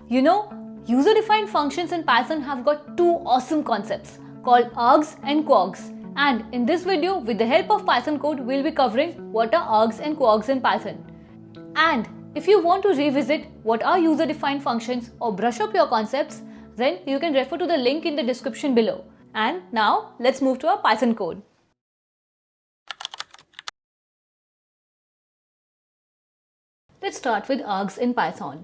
You know, user-defined functions in Python have got two awesome concepts called args and kwargs. And in this video, with the help of Python code, we'll be covering what are args and kwargs in Python. And if you want to revisit what are user-defined functions or brush up your concepts, then you can refer to the link in the description below. And now, let's move to our Python code. Let's start with args in Python.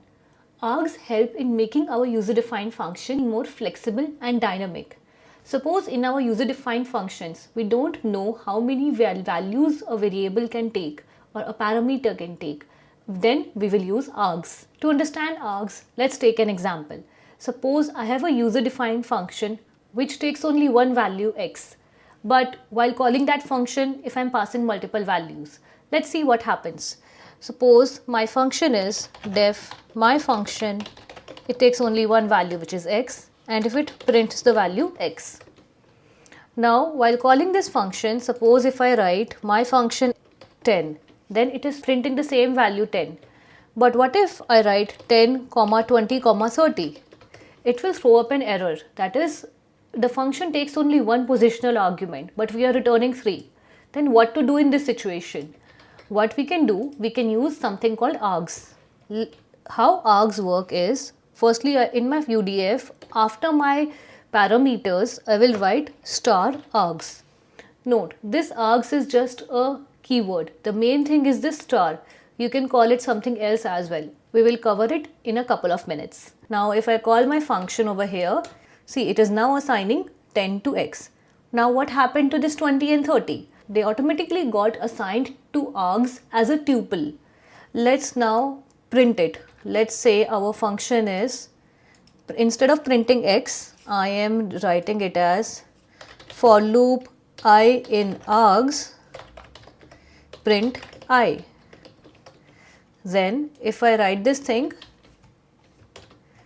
Args help in making our user-defined function more flexible and dynamic. Suppose in our user-defined functions, we don't know how many values a variable can take or a parameter can take. Then we will use args. To understand args, let's take an example. Suppose I have a user-defined function which takes only one value x. But while calling that function, if I'm passing multiple values, let's see what happens. Suppose my function is def my function, it takes only one value which is x, and if it prints the value x. Now while calling this function, suppose if I write my function 10, then it is printing the same value 10. But what if I write 10, 20, 30? It will throw up an error. That is, the function takes only one positional argument, but we are returning 3. Then what to do in this situation? What we can do, we can use something called args. How args work is, firstly in my UDF, after my parameters, I will write star args. Note, this args is just a keyword. The main thing is this star. You can call it something else as well. We will cover it in a couple of minutes. Now if I call my function over here, see it is now assigning 10 to x. Now what happened to this 20 and 30? They automatically got assigned to args as a tuple. Let's now print it. Let's say our function is, instead of printing x, I am writing it as for loop I in args print I. Then if I write this thing,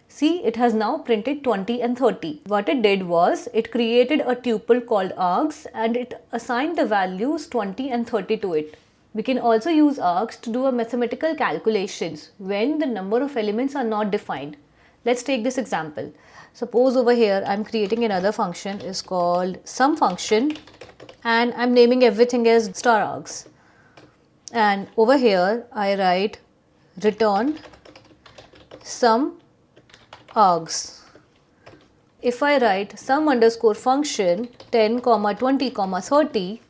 see, it has now printed 20 and 30. What it did was, it created a tuple called args and it assigned the values 20 and 30 to it. We can also use args to do a mathematical calculations when the number of elements are not defined. Let's take this example. Suppose over here I'm creating another function is called sum function and I'm naming everything as star args. And over here I write return sum args. If I write sum underscore function 10, 20, 30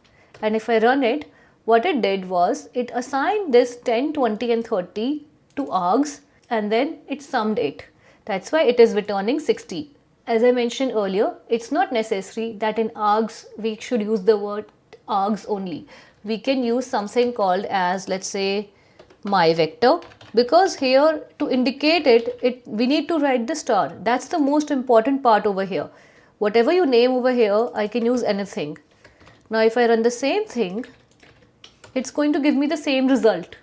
and if I run it, what it did was it assigned this 10, 20 and 30 to args and then it summed it. That's why it is returning 60. As I mentioned earlier, it's not necessary that in args we should use the word args only. We can use something called as, let's say, my vector, because here to indicate it we need to write the star. That's the most important part over here. Whatever you name over here, I can use anything. Now if I run the same thing, it's going to give me the same result.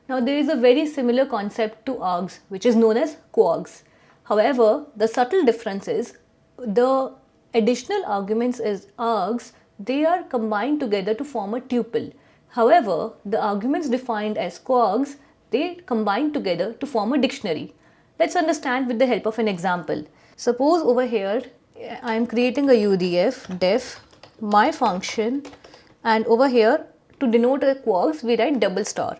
Now there is a very similar concept to args which is known as kwargs. However, the subtle difference is the additional arguments is args, they are combined together to form a tuple. However, the arguments defined as kwargs, they combine together to form a dictionary. Let's understand with the help of an example. Suppose over here I am creating a UDF def my function and over here to denote a kwargs we write double star.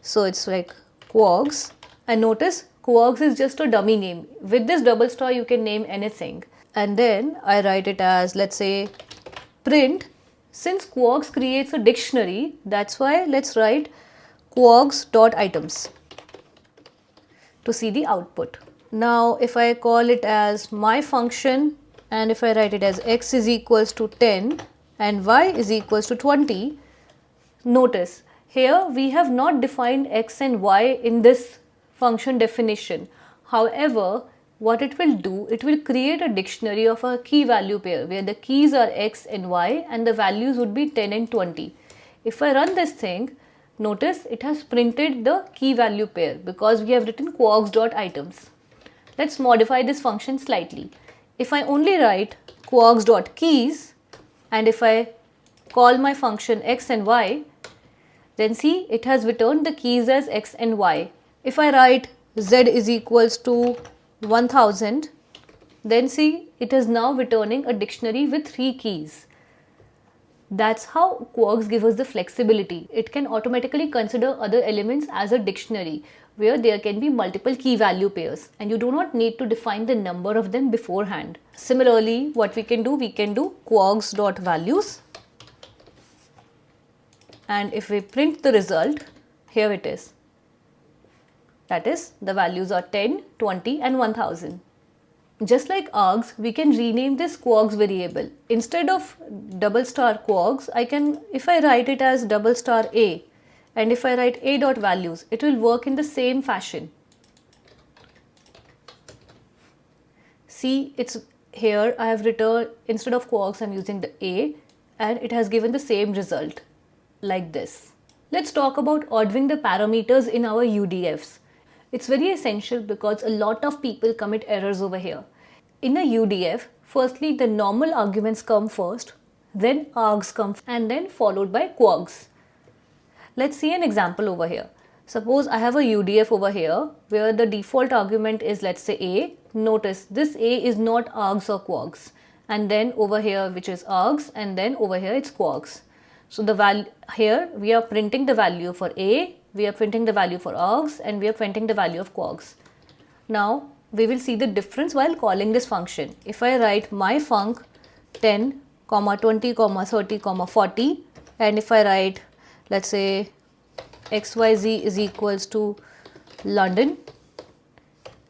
So it's like kwargs and notice kwargs is just a dummy name. With this double star you can name anything and then I write it as, let's say, print. Since kwargs creates a dictionary, that's why let's write kwargs.items to see the output. Now if I call it as my function and if I write it as x is equals to 10 and y is equals to 20, notice here we have not defined x and y in this function definition. However, what it will do, it will create a dictionary of a key value pair where the keys are x and y and the values would be 10 and 20. If I run this thing, notice it has printed the key value pair because we have written kwargs.items. Let's modify this function slightly. If I only write kwargs.keys and if I call my function x and y, then see it has returned the keys as x and y. If I write z is equals to 1000, then see it is now returning a dictionary with 3 keys. That's how kwargs give us the flexibility. It can automatically consider other elements as a dictionary where there can be multiple key value pairs and you do not need to define the number of them beforehand. Similarly, what we can do kwargs.values, and if we print the result, here it is. That is, the values are 10, 20 and 1000. Just like args, we can rename this kwargs variable. Instead of double star kwargs, if I write it as double star a, and if I write a.values, it will work in the same fashion. See, it's here I have returned, instead of kwargs, I'm using the a, and it has given the same result like this. Let's talk about ordering the parameters in our UDFs. It's very essential because a lot of people commit errors over here. In a UDF, firstly the normal arguments come first, then args come, and then followed by kwargs. Let's see an example over here. Suppose I have a UDF over here where the default argument is, let's say, a. Notice this a is not args or kwargs, and then over here which is args, and then over here it's kwargs. So the value here, we are printing the value for a, we are printing the value for args, and we are printing the value of kwargs. Now we will see the difference while calling this function. If I write my func 10, 20, 30, 40, and if I write, let's say, xyz is equals to London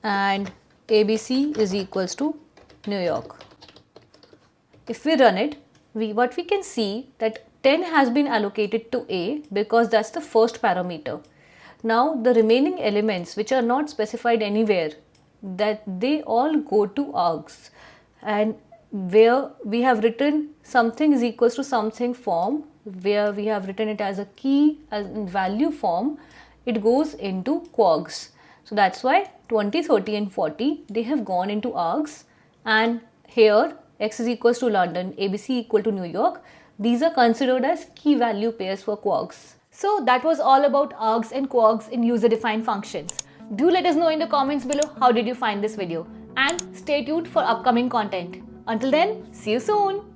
and ABC is equals to New York. If we run it, what we can see that 10 has been allocated to A because that's the first parameter. Now the remaining elements which are not specified anywhere, that they all go to args, and where we have written something is equals to something form, where we have written it as a key as in value form, it goes into kwargs. So that's why 20, 30 and 40, they have gone into args, and here x is equals to London, ABC equal to New York, these are considered as key value pairs for kwargs. So that was all about args and kwargs in user defined functions. Do let us know in the comments below how did you find this video, and stay tuned for upcoming content. Until then, see you soon.